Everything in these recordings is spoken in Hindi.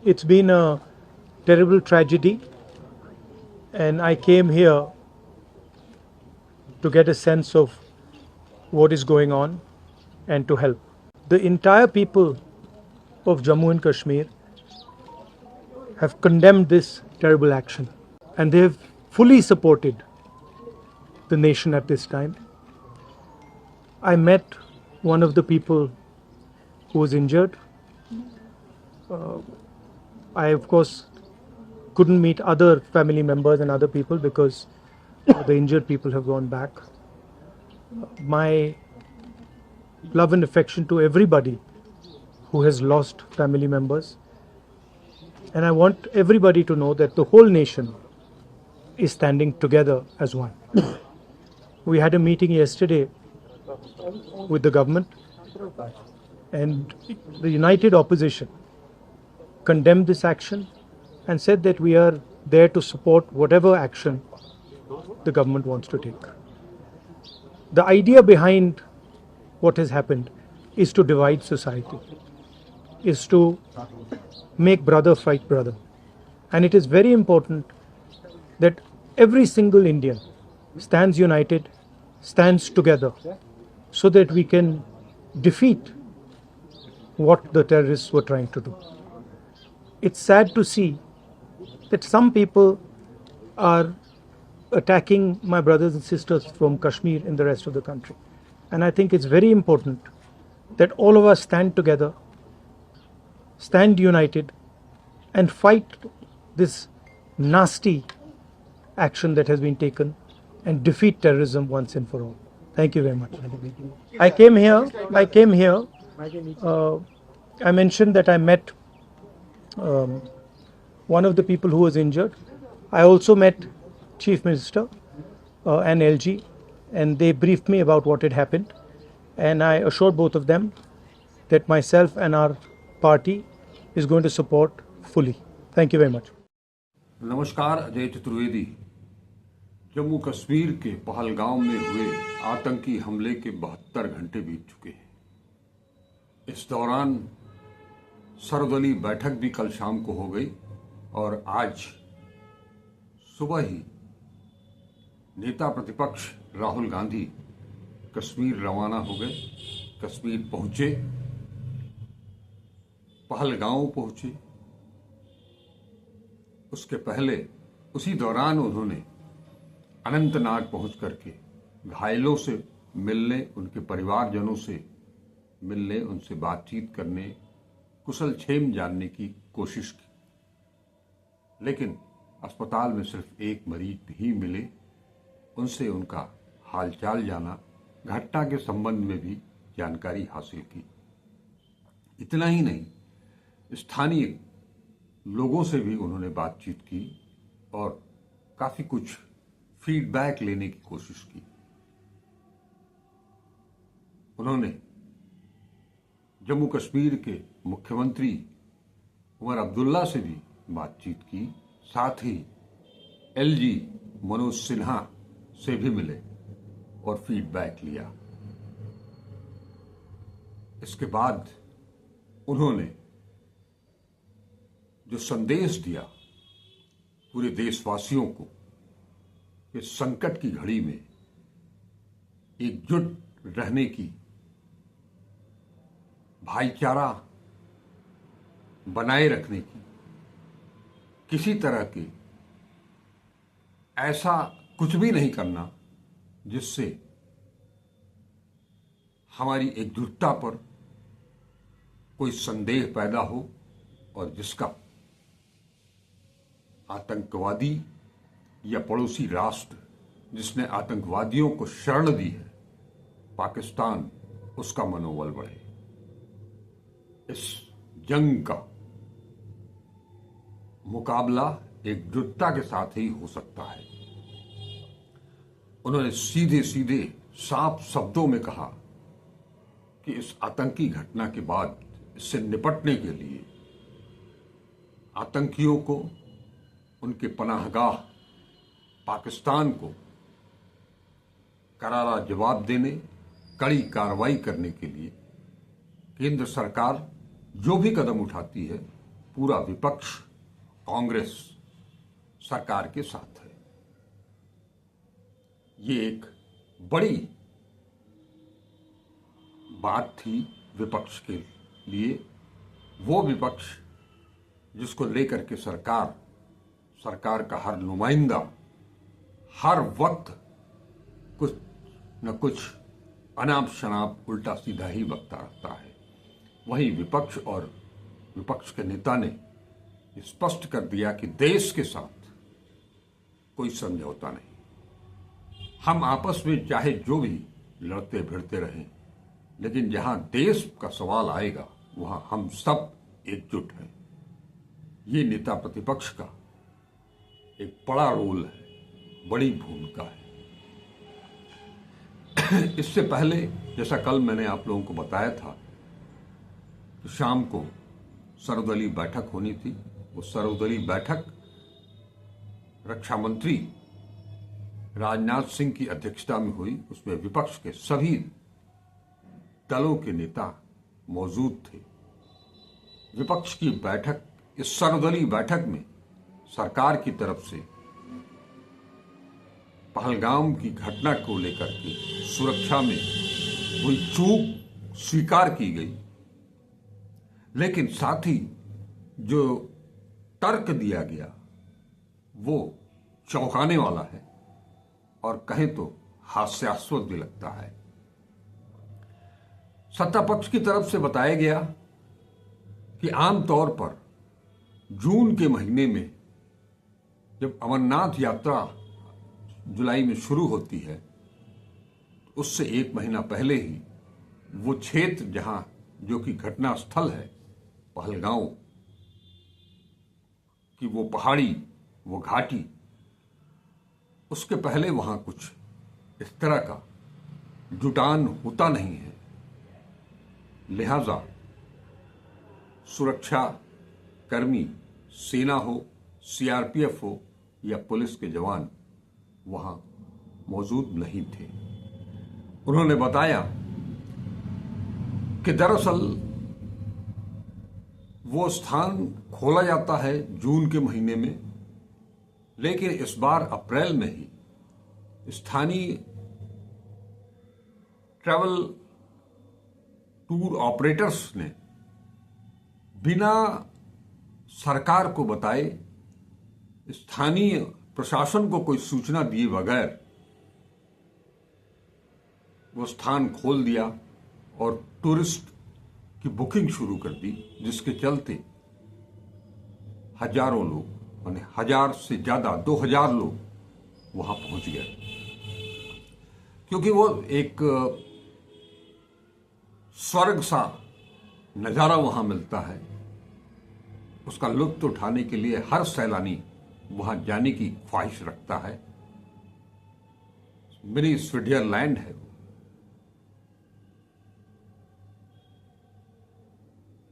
It's been a terrible tragedy, and I came here to get a sense of what is going on and to help. The entire people of Jammu and Kashmir have condemned this terrible action, and they have fully supported the nation at this time. I met one of the people who was injured. I, of course, couldn't meet other family members and other people because the injured people have gone back. My love and affection to everybody who has lost family members. And I want everybody to know that the whole nation is standing together as one. We had a meeting yesterday with the government, and the united opposition condemned this action and said that we are there to support whatever action the government wants to take. The idea behind what has happened is to divide society, is to make brother fight brother. And it is very important that every single Indian stands united, stands together, so that we can defeat what the terrorists were trying to do. It's sad to see that some people are attacking my brothers and sisters from Kashmir in the rest of the country. And I think it's very important that all of us stand together, stand united, and fight this nasty action that has been taken and defeat terrorism once and for all. Thank you very much. I came here, I mentioned that I met one of the people who was injured. I also met Chief Minister and LG, and they briefed me about what had happened. And I assured both of them that myself and our party is going to support fully. Thank you very much. नमस्कार, अजय चतुर्वेदी। जम्मू कश्मीर के पहलगाम में हुए आतंकी हमले के 72 घंटे बीत चुके हैं। इस दौरान सर्वदलीय बैठक भी कल शाम को हो गई और आज सुबह ही नेता प्रतिपक्ष राहुल गांधी कश्मीर रवाना हो गए, कश्मीर पहुंचे, पहलगांव पहुंचे। उसके पहले उसी दौरान उन्होंने अनंतनाग पहुंच करके घायलों से मिलने, उनके परिवारजनों से मिलने, उनसे बातचीत करने, कुशल क्षेम जानने की कोशिश की। लेकिन अस्पताल में सिर्फ एक मरीज ही मिले, उनसे उनका हालचाल जाना, घटना के संबंध में भी जानकारी हासिल की। इतना ही नहीं, स्थानीय लोगों से भी उन्होंने बातचीत की और काफी कुछ फीडबैक लेने की कोशिश की। उन्होंने जम्मू कश्मीर के मुख्यमंत्री उमर अब्दुल्ला से भी बातचीत की, साथ ही एलजी मनोज सिन्हा से भी मिले और फीडबैक लिया। इसके बाद उन्होंने जो संदेश दिया पूरे देशवासियों को कि संकट की घड़ी में एकजुट रहने की, भाईचारा बनाए रखने की, किसी तरह के ऐसा कुछ भी नहीं करना जिससे हमारी एकजुटता पर कोई संदेह पैदा हो और जिसका आतंकवादी या पड़ोसी राष्ट्र जिसने आतंकवादियों को शरण दी है, पाकिस्तान, उसका मनोबल बढ़े। इस जंग का मुकाबला एकजुटता के साथ ही हो सकता है। उन्होंने सीधे सीधे साफ शब्दों में कहा कि इस आतंकी घटना के बाद इससे निपटने के लिए आतंकियों को, उनके पनाहगाह पाकिस्तान को करारा जवाब देने, कड़ी कार्रवाई करने के लिए केंद्र सरकार जो भी कदम उठाती है पूरा विपक्ष कांग्रेस सरकार के साथ है। ये एक बड़ी बात थी विपक्ष के लिए। वो विपक्ष जिसको लेकर के सरकार का हर नुमाइंदा हर वक्त कुछ न कुछ अनाप शनाप उल्टा सीधा ही बकता रहता है, वहीं विपक्ष और विपक्ष के नेता ने स्पष्ट कर दिया कि देश के साथ कोई समझौता नहीं। हम आपस में चाहे जो भी लड़ते भिड़ते रहें, लेकिन जहां देश का सवाल आएगा वहां हम सब एकजुट हैं। ये नेता प्रतिपक्ष का एक बड़ा रोल है, बड़ी भूमिका है। इससे पहले जैसा कल मैंने आप लोगों को बताया था कि शाम को सर्वदलीय बैठक होनी थी। वो सर्वदलीय बैठक रक्षा मंत्री राजनाथ सिंह की अध्यक्षता में हुई। उसमें विपक्ष के सभी दलों के नेता मौजूद थे। विपक्ष की बैठक, इस सर्वदलीय बैठक में सरकार की तरफ से पहलगाम की घटना को लेकर के सुरक्षा में हुई चूक स्वीकार की गई, लेकिन साथ ही जो तर्क दिया गया वो चौंकाने वाला है और कहें तो हास्यास्पद भी लगता है। सत्ता पक्ष की तरफ से बताया गया कि आमतौर पर जून के महीने में जब अमरनाथ यात्रा जुलाई में शुरू होती है, उससे एक महीना पहले ही वो क्षेत्र जहां जो कि घटना स्थल है पहलगांव की, वो पहाड़ी, वो घाटी, उसके पहले वहां कुछ इस तरह का जुटान होता नहीं है। लिहाजा सुरक्षा कर्मी, सेना हो, सीआरपीएफ हो या पुलिस के जवान वहां मौजूद नहीं थे। उन्होंने बताया कि दरअसल वो स्थान खोला जाता है जून के महीने में, लेकिन इस बार अप्रैल में ही स्थानीय ट्रैवल टूर ऑपरेटर्स ने बिना सरकार को बताए, स्थानीय प्रशासन को कोई सूचना दिए बगैर वो स्थान खोल दिया और टूरिस्ट की बुकिंग शुरू कर दी, जिसके चलते हजारों लोग, माने 1000 से ज्यादा 2000 लोग वहां पहुंच गए, क्योंकि वो एक स्वर्ग सा नजारा वहां मिलता है। उसका लुत्फ उठाने के लिए हर सैलानी वहां जाने की ख्वाहिश रखता है। मिनी स्विट्जरलैंड है वो।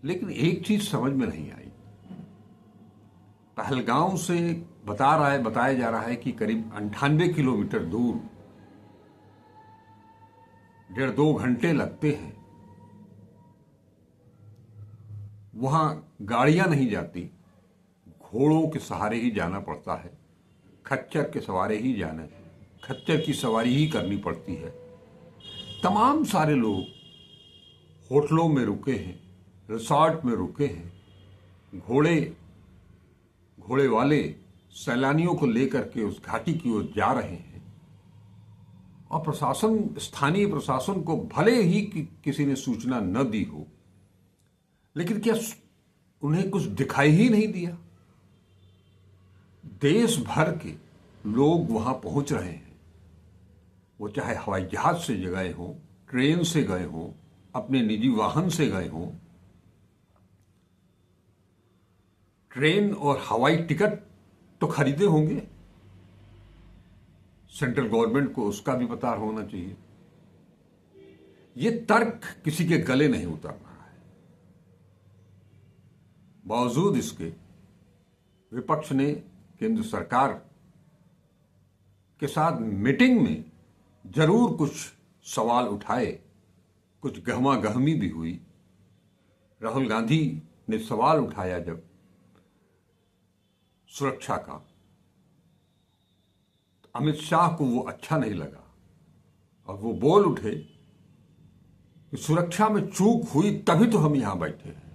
लेकिन एक चीज समझ में नहीं आई। पहलगांव से बताया जा रहा है कि करीब 98 किलोमीटर दूर 1.5-2 घंटे लगते हैं। वहां गाड़ियां नहीं जाती, घोड़ों के सहारे ही जाना पड़ता है, खच्चर के सवारे ही जाना, खच्चर की सवारी ही करनी पड़ती है। तमाम सारे लोग होटलों में रुके हैं, रिसॉर्ट में रुके हैं। घोड़े वाले सैलानियों को लेकर के उस घाटी की ओर जा रहे हैं और प्रशासन, स्थानीय प्रशासन को भले ही किसी ने सूचना न दी हो, लेकिन क्या उन्हें कुछ दिखाई ही नहीं दिया? देश भर के लोग वहां पहुंच रहे हैं। वो चाहे हवाई जहाज से गए हों, ट्रेन से गए हों, अपने निजी वाहन से गए हों। ट्रेन और हवाई टिकट तो खरीदे होंगे, सेंट्रल गवर्नमेंट को उसका भी पता होना चाहिए। ये तर्क किसी के गले नहीं उतर रहा है। बावजूद इसके विपक्ष ने केंद्र सरकार के साथ मीटिंग में जरूर कुछ सवाल उठाए, कुछ गहमा गहमी भी हुई। राहुल गांधी ने सवाल उठाया जब सुरक्षा का, अमित शाह को वो अच्छा नहीं लगा और वो बोल उठे कि सुरक्षा में चूक हुई तभी तो हम यहां बैठे हैं।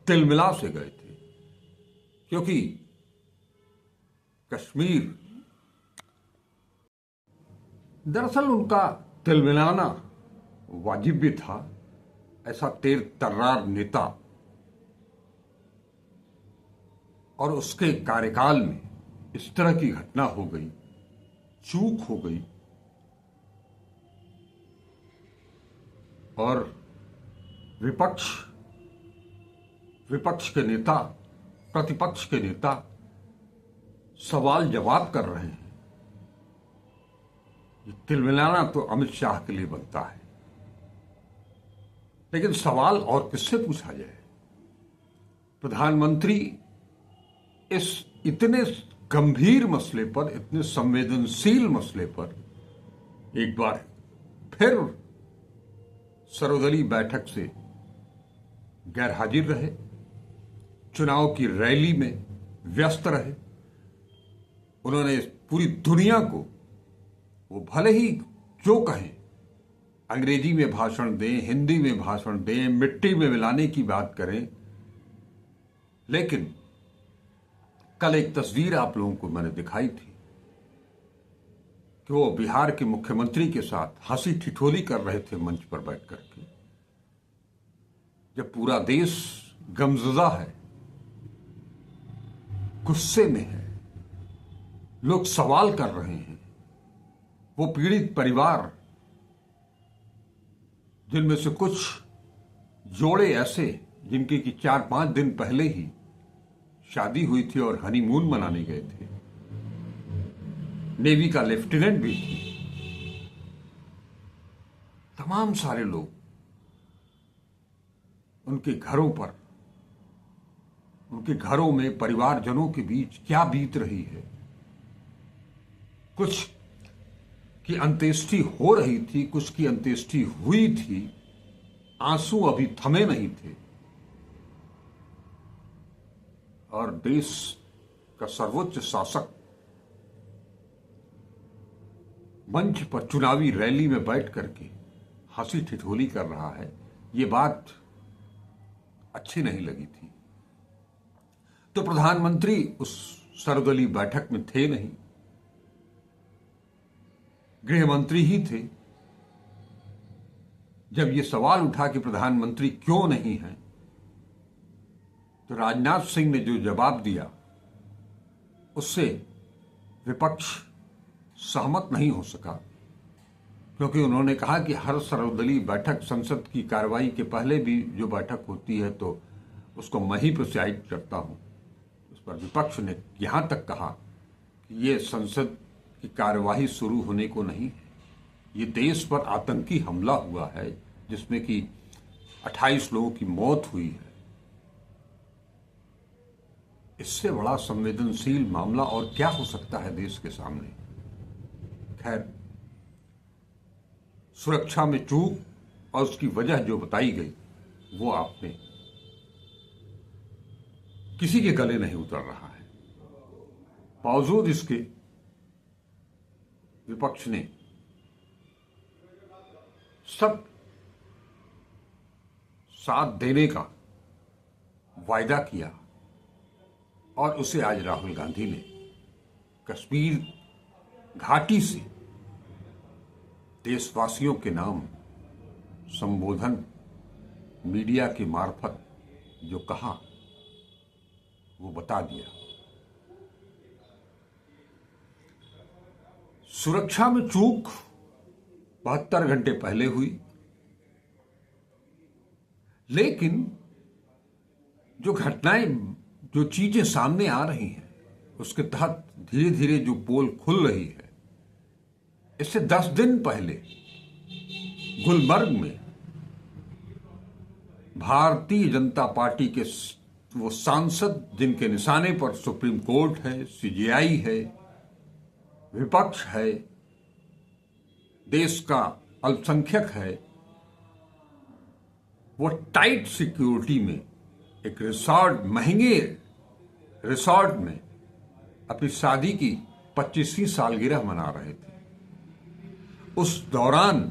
तिलमिला से गए थे, क्योंकि कश्मीर, दरअसल उनका तिलमिलाना वाजिब भी था। ऐसा तेर तर्रार नेता और उसके कार्यकाल में इस तरह की घटना हो गई, चूक हो गई, और विपक्ष के नेता, प्रतिपक्ष के नेता सवाल जवाब कर रहे हैं। ये तिलमिलाना तो अमित शाह के लिए बनता है, लेकिन सवाल और किससे पूछा जाए? प्रधानमंत्री इस इतने गंभीर मसले पर, इतने संवेदनशील मसले पर एक बार फिर सर्वदलीय बैठक से गैर हाजिर रहे, चुनाव की रैली में व्यस्त रहे। उन्होंने पूरी दुनिया को, वो भले ही जो कहें, अंग्रेजी में भाषण दें, हिंदी में भाषण दें, मिट्टी में मिलाने की बात करें, लेकिन कल एक तस्वीर आप लोगों को मैंने दिखाई थी कि वो बिहार के मुख्यमंत्री के साथ हंसी ठिठोली कर रहे थे मंच पर बैठ करके। जब पूरा देश गमज़दा है, गुस्से में है, लोग सवाल कर रहे हैं, वो पीड़ित परिवार, जिनमें से कुछ जोड़े ऐसे जिनके की 4-5 दिन पहले ही शादी हुई थी और हनीमून मनाने गए थे, नेवी का लेफ्टिनेंट भी थी, तमाम सारे लोग उनके घरों पर, उनके घरों में परिवारजनों के बीच क्या बीत रही है। कुछ की अंत्येष्टि हो रही थी, कुछ की अंत्येष्टि हुई थी, आंसू अभी थमे नहीं थे, और देश का सर्वोच्च शासक मंच पर चुनावी रैली में बैठ करके हंसी ठिठोली कर रहा है। ये बात अच्छी नहीं लगी थी। तो प्रधानमंत्री उस सर्वदलीय बैठक में थे नहीं, गृह मंत्री ही थे। जब ये सवाल उठा कि प्रधानमंत्री क्यों नहीं है, तो राजनाथ सिंह ने जो जवाब दिया उससे विपक्ष सहमत नहीं हो सका, क्योंकि उन्होंने कहा कि हर सर्वदलीय बैठक, संसद की कार्रवाई के पहले भी जो बैठक होती है तो उसको मैं ही प्रिसाइड करता हूं। उस पर विपक्ष ने यहां तक कहा कि ये संसद की कार्यवाही शुरू होने को नहीं है, ये देश पर आतंकी हमला हुआ है जिसमें कि 28 लोगों की मौत हुई है। इससे बड़ा संवेदनशील मामला और क्या हो सकता है देश के सामने? खैर, सुरक्षा में चूक और उसकी वजह जो बताई गई वो आपने किसी के गले नहीं उतर रहा है। बावजूद इसके विपक्ष ने सब साथ देने का वायदा किया, और उसे आज राहुल गांधी ने कश्मीर घाटी से देशवासियों के नाम संबोधन मीडिया के मार्फत जो कहा वो बता दिया। सुरक्षा में चूक 72 घंटे पहले हुई, लेकिन जो घटनाएं, जो चीजें सामने आ रही हैं उसके तहत धीरे धीरे जो पोल खुल रही है, इससे 10 दिन पहले गुलमर्ग में भारतीय जनता पार्टी के वो सांसद जिनके निशाने पर सुप्रीम कोर्ट है, सीजेआई है, विपक्ष है, देश का अल्पसंख्यक है, वो टाइट सिक्योरिटी में एक रिसॉर्ट, महंगे रिसोर्ट में अपनी शादी की 25वीं सालगिरह मना रहे थे। उस दौरान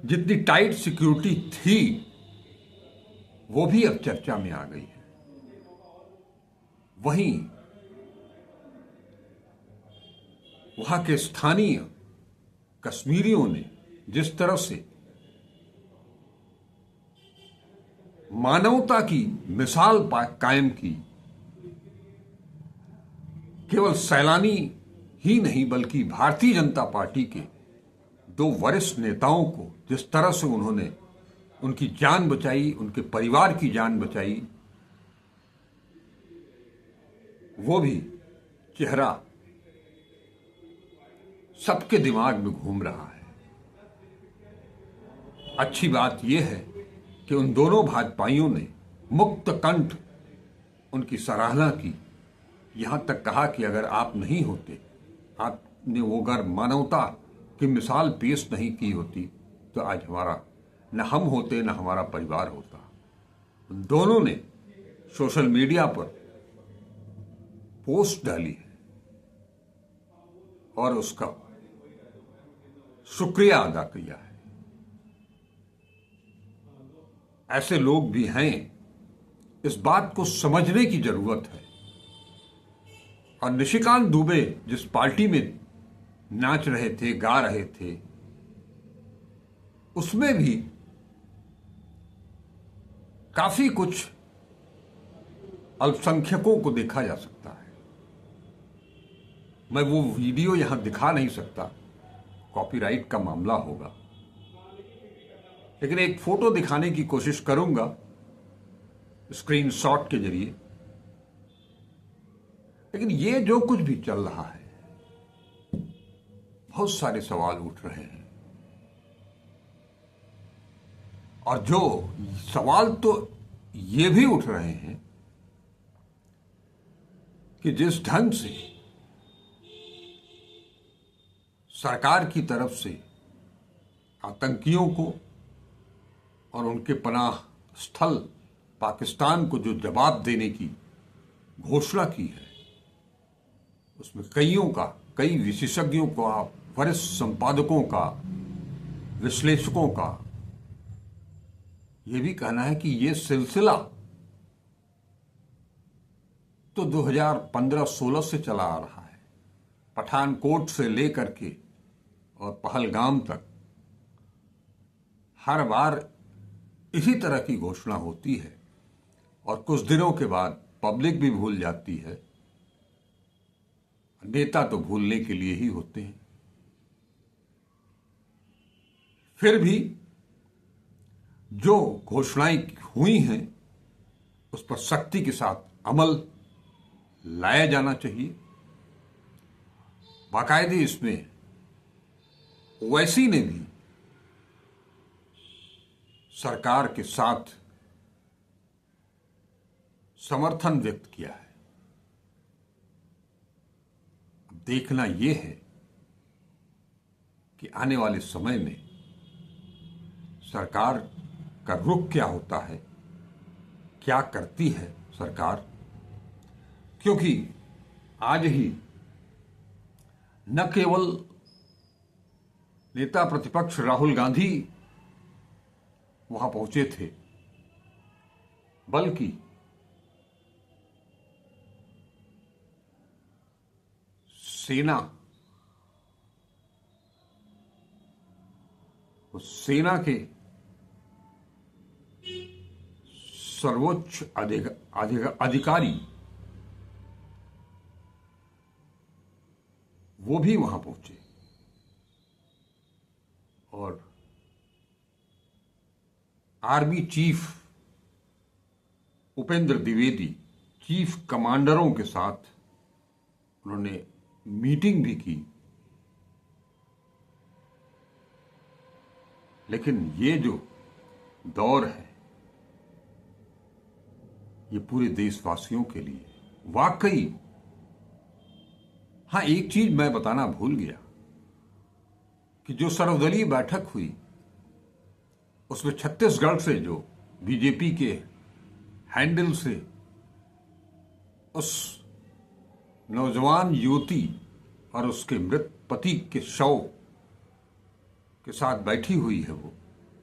जितनी टाइट सिक्योरिटी थी वो भी अब चर्चा में आ गई है। वहीं वहां के स्थानीय कश्मीरियों ने जिस तरह से मानवता की मिसाल कायम की, केवल सैलानी ही नहीं बल्कि भारतीय जनता पार्टी के 2 वरिष्ठ नेताओं को जिस तरह से उन्होंने उनकी जान बचाई, उनके परिवार की जान बचाई, वो भी चेहरा सबके दिमाग में घूम रहा है। अच्छी बात यह है कि उन दोनों भाजपाइयों ने मुक्त कंठ उनकी सराहना की, यहां तक कहा कि अगर आप नहीं होते, आपने वो अगर मानवता की मिसाल पेश नहीं की होती तो आज हमारा न हम होते न हमारा परिवार होता। उन दोनों ने सोशल मीडिया पर पोस्ट डाली है और उसका शुक्रिया अदा किया है। ऐसे लोग भी हैं, इस बात को समझने की जरूरत है। और निशिकांत दुबे जिस पार्टी में नाच रहे थे, गा रहे थे, उसमें भी काफी कुछ अल्पसंख्यकों को देखा जा सकता है। मैं वो वीडियो यहां दिखा नहीं सकता, कॉपीराइट का मामला होगा, लेकिन एक फोटो दिखाने की कोशिश करूंगा स्क्रीनशॉट के जरिए। लेकिन ये जो कुछ भी चल रहा है, बहुत सारे सवाल उठ रहे हैं, और जो सवाल तो ये भी उठ रहे हैं कि जिस ढंग से सरकार की तरफ से आतंकियों को और उनके पनाह स्थल पाकिस्तान को जो जवाब देने की घोषणा की है, उसमें कई विशेषज्ञों का, वरिष्ठ संपादकों का, विश्लेषकों का यह भी कहना है कि यह सिलसिला तो 2015-16 से चला आ रहा है। पठानकोट से लेकर के और पहलगाम तक हर बार इसी तरह की घोषणा होती है और कुछ दिनों के बाद पब्लिक भी भूल जाती है। नेता तो भूलने के लिए ही होते हैं। फिर भी जो घोषणाएं हुई हैं उस पर सख्ती के साथ अमल लाया जाना चाहिए। बाकायदे इसमें ओवैसी ने भी सरकार के साथ समर्थन व्यक्त किया है। अब देखना यह है कि आने वाले समय में सरकार का रुख क्या होता है, क्या करती है सरकार, क्योंकि आज ही न केवल नेता प्रतिपक्ष राहुल गांधी वहां पहुंचे थे, बल्कि सेना के सर्वोच्च अधिकारी वो भी वहां पहुंचे और army chief Upendra Dwivedi, chief कमांडरों के साथ उन्होंने मीटिंग भी की। लेकिन ये जो दौर है ये पूरे देशवासियों के लिए वाकई, हां एक चीज मैं बताना भूल गया कि जो सर्वदलीय बैठक हुई उसमें छत्तीसगढ़ से जो बीजेपी के हैंडल से उस नौजवान युवती और उसके मृत पति के शव के साथ बैठी हुई है, वो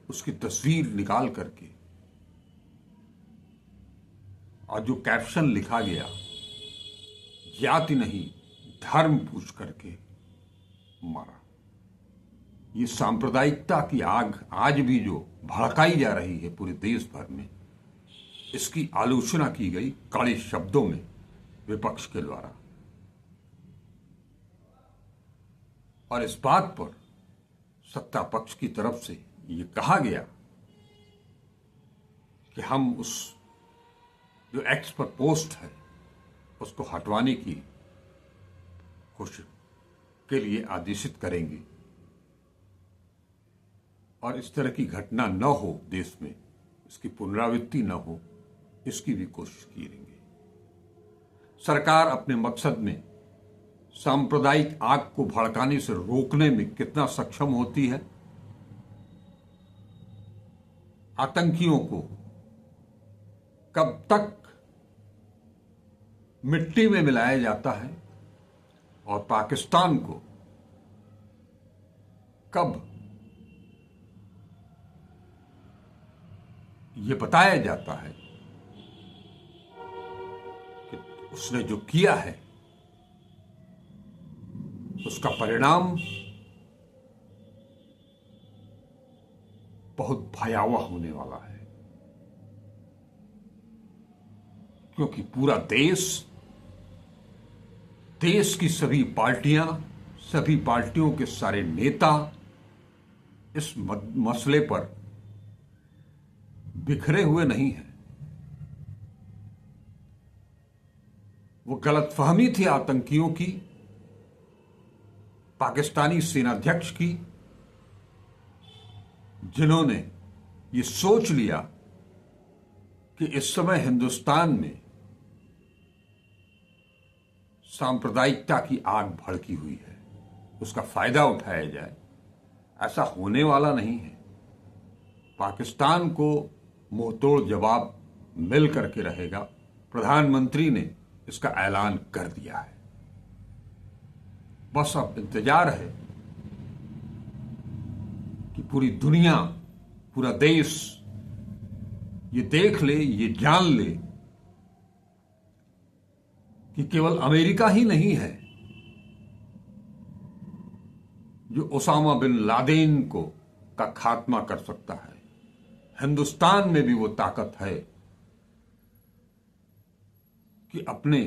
उसकी तस्वीर निकाल करके, और जो कैप्शन लिखा गया, जाति नहीं धर्म पूछ करके मारा। ये सांप्रदायिकता की आग आज भी जो भड़काई जा रही है पूरे देश भर में, इसकी आलोचना की गई कड़े शब्दों में विपक्ष के द्वारा। और इस बात पर सत्ता पक्ष की तरफ से ये कहा गया कि हम उस जो एक्स पर पोस्ट है उसको हटवाने की कोशिश के लिए आदेशित करेंगे और इस तरह की घटना न हो देश में, इसकी पुनरावृत्ति न हो, इसकी भी कोशिश करेंगे। सरकार अपने मकसद में सांप्रदायिक आग को भड़काने से रोकने में कितना सक्षम होती है। आतंकियों को कब तक मिट्टी में मिलाया जाता है और पाकिस्तान को कब ये बताया जाता है कि उसने जो किया है उसका परिणाम बहुत भयावह होने वाला है, क्योंकि पूरा देश की सभी पार्टियां, सभी पार्टियों के सारे नेता इस मसले पर बिखरे हुए नहीं हैं। वो गलतफहमी थी आतंकियों की, पाकिस्तानी सेनाध्यक्ष की, जिन्होंने ये सोच लिया कि इस समय हिंदुस्तान में सांप्रदायिकता की आग भड़की हुई है, उसका फायदा उठाया जाए। ऐसा होने वाला नहीं है। पाकिस्तान को मुंहतोड़ जवाब मिल करके रहेगा। प्रधानमंत्री ने इसका ऐलान कर दिया है। बस अब इंतजार है कि पूरी दुनिया, पूरा देश ये देख ले, ये जान ले कि केवल अमेरिका ही नहीं है जो ओसामा बिन लादेन को का खात्मा कर सकता है। हिंदुस्तान में भी वो ताकत है कि अपने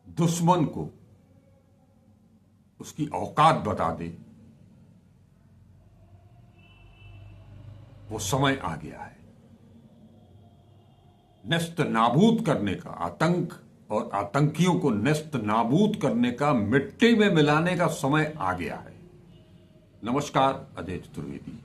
दुश्मन को उसकी औकात बता दे। वो समय आ गया है। नेस्त नाबूद करने का, आतंक और आतंकियों को नेस्त नाबूद करने का, मिट्टी में मिलाने का समय आ गया है। नमस्कार, अजय चतुर्वेदी।